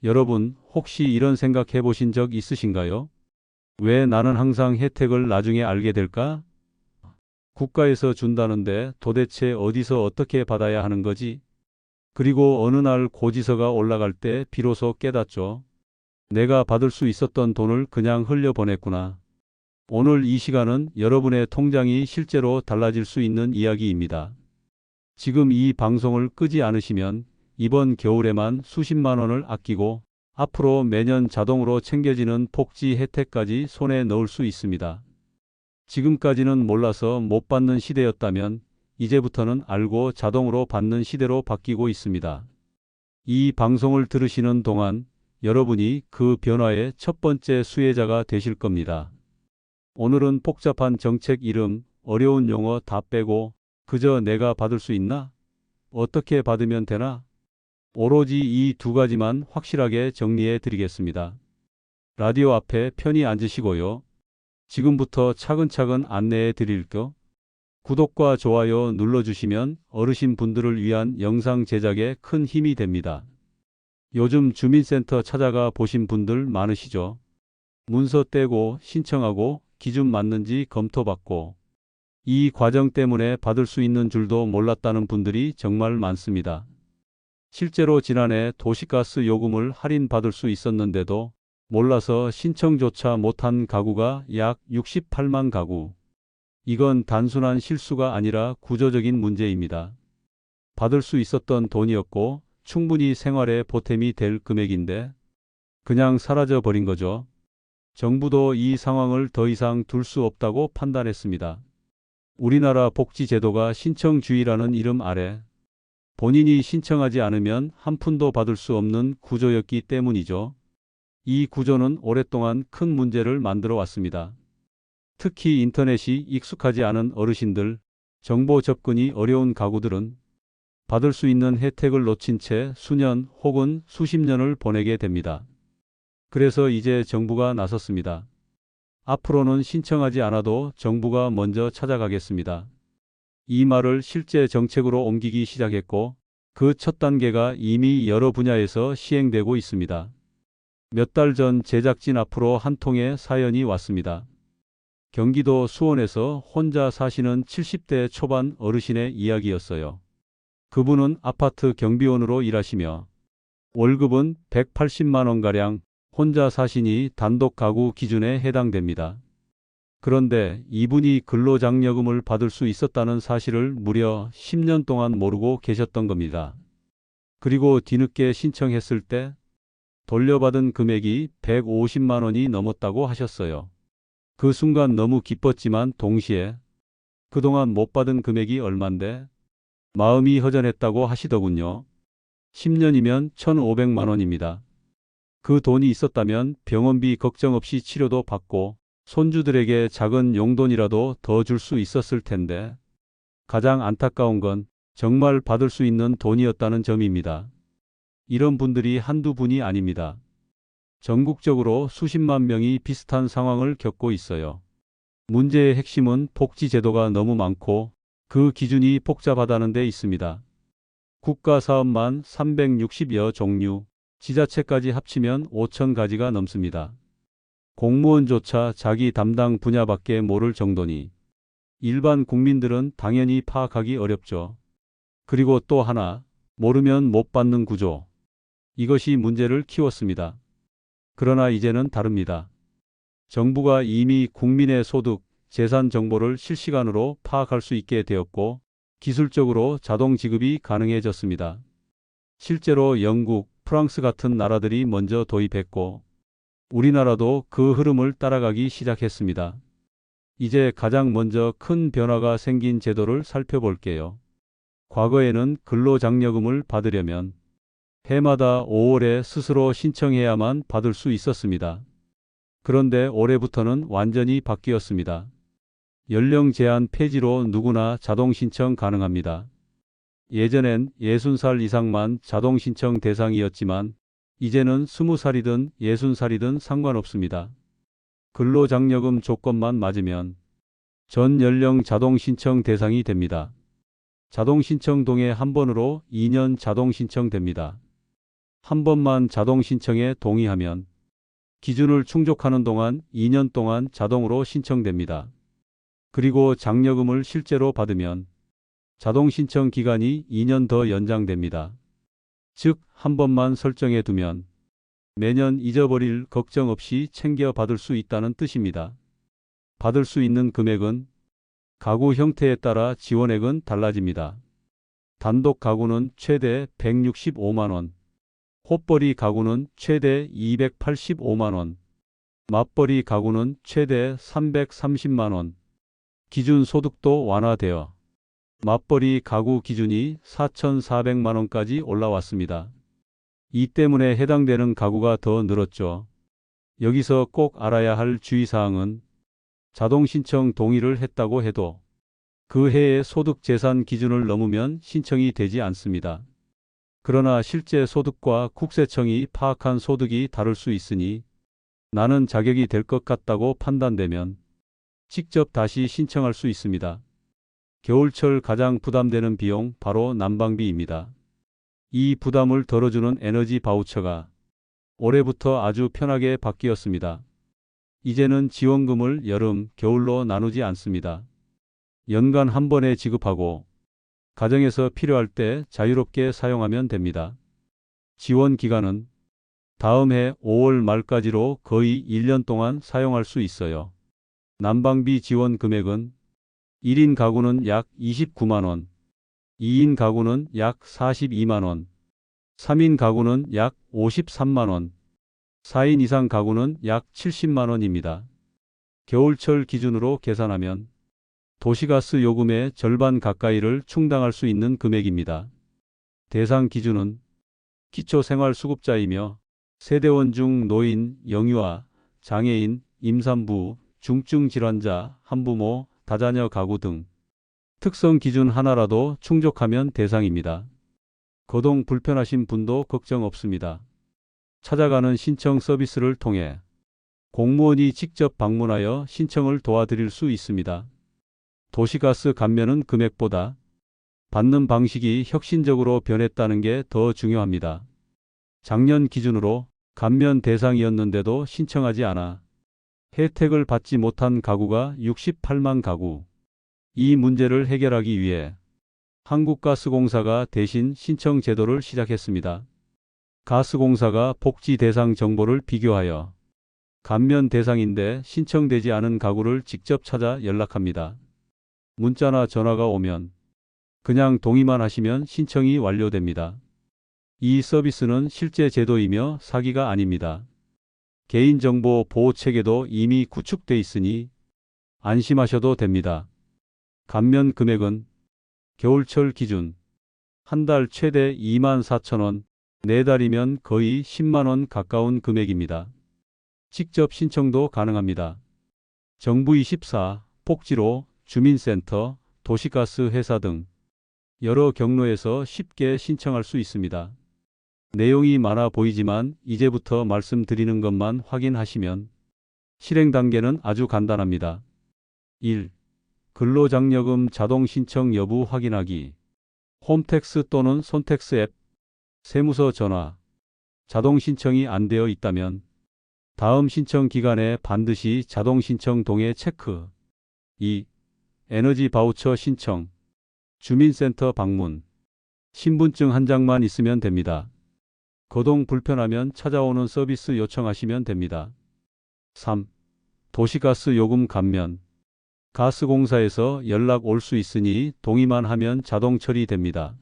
여러분, 혹시 이런 생각 해보신 적 있으신가요? 왜 나는 항상 혜택을 나중에 알게 될까? 국가에서 준다는데 도대체 어디서 어떻게 받아야 하는 거지? 그리고 어느 날 고지서가 올라갈 때 비로소 깨닫죠. 내가 받을 수 있었던 돈을 그냥 흘려보냈구나. 오늘 이 시간은 여러분의 통장이 실제로 달라질 수 있는 이야기입니다. 지금 이 방송을 끄지 않으시면 이번 겨울에만 수십만 원을 아끼고 앞으로 매년 자동으로 챙겨지는 복지 혜택까지 손에 넣을 수 있습니다. 지금까지는 몰라서 못 받는 시대였다면 이제부터는 알고 자동으로 받는 시대로 바뀌고 있습니다. 이 방송을 들으시는 동안 여러분이 그 변화의 첫 번째 수혜자가 되실 겁니다. 오늘은 복잡한 정책 이름, 어려운 용어 다 빼고 그저 내가 받을 수 있나? 어떻게 받으면 되나? 오로지 이 두 가지만 확실하게 정리해 드리겠습니다. 라디오 앞에 편히 앉으시고요. 지금부터 차근차근 안내해 드릴게요. 구독과 좋아요 눌러주시면 어르신 분들을 위한 영상 제작에 큰 힘이 됩니다. 요즘 주민센터 찾아가 보신 분들 많으시죠? 문서 떼고 신청하고 기준 맞는지 검토받고 이 과정 때문에 받을 수 있는 줄도 몰랐다는 분들이 정말 많습니다. 실제로 지난해 도시가스 요금을 할인받을 수 있었는데도 몰라서 신청조차 못한 가구가 약 68만 가구. 이건 단순한 실수가 아니라 구조적인 문제입니다. 받을 수 있었던 돈이었고 충분히 생활에 보탬이 될 금액인데 그냥 사라져 버린 거죠. 정부도 이 상황을 더 이상 둘 수 없다고 판단했습니다. 우리나라 복지제도가 신청주의라는 이름 아래 본인이 신청하지 않으면 한 푼도 받을 수 없는 구조였기 때문이죠. 이 구조는 오랫동안 큰 문제를 만들어 왔습니다. 특히 인터넷이 익숙하지 않은 어르신들, 정보 접근이 어려운 가구들은 받을 수 있는 혜택을 놓친 채 수년 혹은 수십 년을 보내게 됩니다. 그래서 이제 정부가 나섰습니다. 앞으로는 신청하지 않아도 정부가 먼저 찾아가겠습니다. 이 말을 실제 정책으로 옮기기 시작했고 그 첫 단계가 이미 여러 분야에서 시행되고 있습니다. 몇 달 전 제작진 앞으로 한 통의 사연이 왔습니다. 경기도 수원에서 혼자 사시는 70대 초반 어르신의 이야기였어요. 그분은 아파트 경비원으로 일하시며 월급은 180만 원가량, 혼자 사시니 단독 가구 기준에 해당됩니다. 그런데 이분이 근로장려금을 받을 수 있었다는 사실을 무려 10년 동안 모르고 계셨던 겁니다. 그리고 뒤늦게 신청했을 때 돌려받은 금액이 150만 원이 넘었다고 하셨어요. 그 순간 너무 기뻤지만 동시에 그동안 못 받은 금액이 얼만데 마음이 허전했다고 하시더군요. 10년이면 1,500만 원입니다. 그 돈이 있었다면 병원비 걱정 없이 치료도 받고 손주들에게 작은 용돈이라도 더 줄 수 있었을 텐데 가장 안타까운 건 정말 받을 수 있는 돈이었다는 점입니다. 이런 분들이 한두 분이 아닙니다. 전국적으로 수십만 명이 비슷한 상황을 겪고 있어요. 문제의 핵심은 복지제도가 너무 많고 그 기준이 복잡하다는 데 있습니다. 국가사업만 360여 종류, 지자체까지 합치면 5천 가지가 넘습니다. 공무원조차 자기 담당 분야밖에 모를 정도니 일반 국민들은 당연히 파악하기 어렵죠. 그리고 또 하나, 모르면 못 받는 구조. 이것이 문제를 키웠습니다. 그러나 이제는 다릅니다. 정부가 이미 국민의 소득, 재산 정보를 실시간으로 파악할 수 있게 되었고 기술적으로 자동 지급이 가능해졌습니다. 실제로 영국, 프랑스 같은 나라들이 먼저 도입했고 우리나라도 그 흐름을 따라가기 시작했습니다. 이제 가장 먼저 큰 변화가 생긴 제도를 살펴볼게요. 과거에는 근로장려금을 받으려면 해마다 5월에 스스로 신청해야만 받을 수 있었습니다. 그런데 올해부터는 완전히 바뀌었습니다. 연령 제한 폐지로 누구나 자동 신청 가능합니다. 예전엔 60살 이상만 자동 신청 대상이었지만 이제는 20살이든 60살이든 상관없습니다. 근로장려금 조건만 맞으면 전 연령 자동 신청 대상이 됩니다. 자동 신청 동에 한 번으로 2년 자동 신청됩니다. 한 번만 자동 신청에 동의하면 기준을 충족하는 동안 2년 동안 자동으로 신청됩니다. 그리고 장려금을 실제로 받으면 자동 신청 기간이 2년 더 연장됩니다. 즉, 한 번만 설정해 두면 매년 잊어버릴 걱정 없이 챙겨 받을 수 있다는 뜻입니다. 받을 수 있는 금액은 가구 형태에 따라 지원액은 달라집니다. 단독 가구는 최대 165만 원, 헛벌이 가구는 최대 285만 원, 맞벌이 가구는 최대 330만 원, 기준 소득도 완화되어 맞벌이 가구 기준이 4,400만 원까지 올라왔습니다. 이 때문에 해당되는 가구가 더 늘었죠. 여기서 꼭 알아야 할 주의사항은 자동 신청 동의를 했다고 해도 그 해의 소득 재산 기준을 넘으면 신청이 되지 않습니다. 그러나 실제 소득과 국세청이 파악한 소득이 다를 수 있으니 나는 자격이 될 것 같다고 판단되면 직접 다시 신청할 수 있습니다. 겨울철 가장 부담되는 비용 바로 난방비입니다. 이 부담을 덜어주는 에너지 바우처가 올해부터 아주 편하게 바뀌었습니다. 이제는 지원금을 여름, 겨울로 나누지 않습니다. 연간 한 번에 지급하고 가정에서 필요할 때 자유롭게 사용하면 됩니다. 지원 기간은 다음 해 5월 말까지로 거의 1년 동안 사용할 수 있어요. 난방비 지원 금액은 1인 가구는 약 29만 원, 2인 가구는 약 42만 원, 3인 가구는 약 53만 원, 4인 이상 가구는 약 70만 원입니다. 겨울철 기준으로 계산하면 도시가스 요금의 절반 가까이를 충당할 수 있는 금액입니다. 대상 기준은 기초생활수급자이며 세대원 중 노인, 영유아, 장애인, 임산부, 중증질환자, 한부모, 다자녀 가구 등 특성 기준 하나라도 충족하면 대상입니다. 거동 불편하신 분도 걱정 없습니다. 찾아가는 신청 서비스를 통해 공무원이 직접 방문하여 신청을 도와드릴 수 있습니다. 도시가스 감면은 금액보다 받는 방식이 혁신적으로 변했다는 게 더 중요합니다. 작년 기준으로 감면 대상이었는데도 신청하지 않아 혜택을 받지 못한 가구가 68만 가구. 이 문제를 해결하기 위해 한국가스공사가 대신 신청 제도를 시작했습니다. 가스공사가 복지 대상 정보를 비교하여 감면 대상인데 신청되지 않은 가구를 직접 찾아 연락합니다. 문자나 전화가 오면 그냥 동의만 하시면 신청이 완료됩니다. 이 서비스는 실제 제도이며 사기가 아닙니다. 개인정보 보호 체계도 이미 구축돼 있으니 안심하셔도 됩니다. 감면 금액은 겨울철 기준 한 달 최대 24,000원, 4달이면 거의 10만 원 가까운 금액입니다. 직접 신청도 가능합니다. 정부24, 폭지로, 주민센터, 도시가스 회사 등 여러 경로에서 쉽게 신청할 수 있습니다. 내용이 많아 보이지만 이제부터 말씀드리는 것만 확인하시면 실행 단계는 아주 간단합니다. 1. 근로장려금 자동 신청 여부 확인하기. 홈택스 또는 손택스 앱, 세무서 전화, 자동 신청이 안 되어 있다면 다음 신청 기간에 반드시 자동 신청 동의 체크. 2. 에너지 바우처 신청, 주민센터 방문, 신분증 한 장만 있으면 됩니다. 거동 불편하면 찾아오는 서비스 요청하시면 됩니다. 3. 도시가스 요금 감면, 가스공사에서 연락 올 수 있으니 동의만 하면 자동 처리됩니다.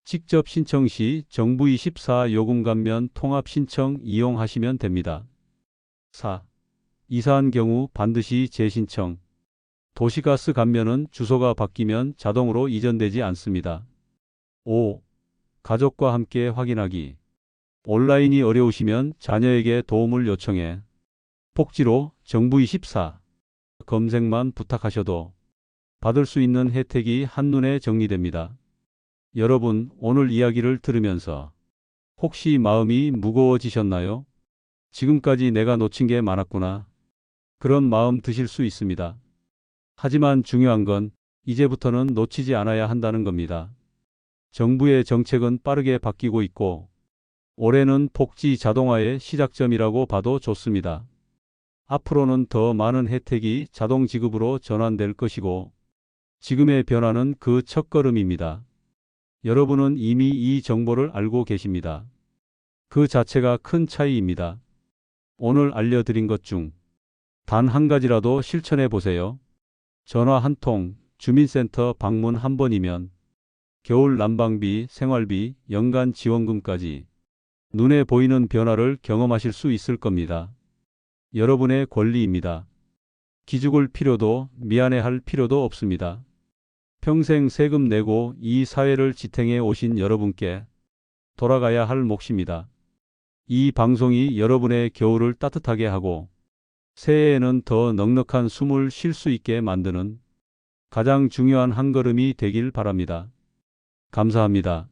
직접 신청 시 정부24 요금 감면 통합 신청 이용하시면 됩니다. 4. 이사한 경우 반드시 재신청. 도시가스 감면은 주소가 바뀌면 자동으로 이전되지 않습니다. 5. 가족과 함께 확인하기. 온라인이 어려우시면 자녀에게 도움을 요청해 폭지로 정부24 검색만 부탁하셔도 받을 수 있는 혜택이 한눈에 정리됩니다. 여러분, 오늘 이야기를 들으면서 혹시 마음이 무거워지셨나요? 지금까지 내가 놓친 게 많았구나. 그런 마음 드실 수 있습니다. 하지만 중요한 건 이제부터는 놓치지 않아야 한다는 겁니다. 정부의 정책은 빠르게 바뀌고 있고 올해는 복지 자동화의 시작점이라고 봐도 좋습니다. 앞으로는 더 많은 혜택이 자동 지급으로 전환될 것이고, 지금의 변화는 그 첫걸음입니다. 여러분은 이미 이 정보를 알고 계십니다. 그 자체가 큰 차이입니다. 오늘 알려드린 것 중 단 한 가지라도 실천해 보세요. 전화 한 통, 주민센터 방문 한 번이면 겨울 난방비, 생활비, 연간 지원금까지 눈에 보이는 변화를 경험하실 수 있을 겁니다. 여러분의 권리입니다. 기죽을 필요도 미안해할 필요도 없습니다. 평생 세금 내고 이 사회를 지탱해 오신 여러분께 돌아가야 할 몫입니다. 이 방송이 여러분의 겨울을 따뜻하게 하고 새해에는 더 넉넉한 숨을 쉴 수 있게 만드는 가장 중요한 한 걸음이 되길 바랍니다. 감사합니다.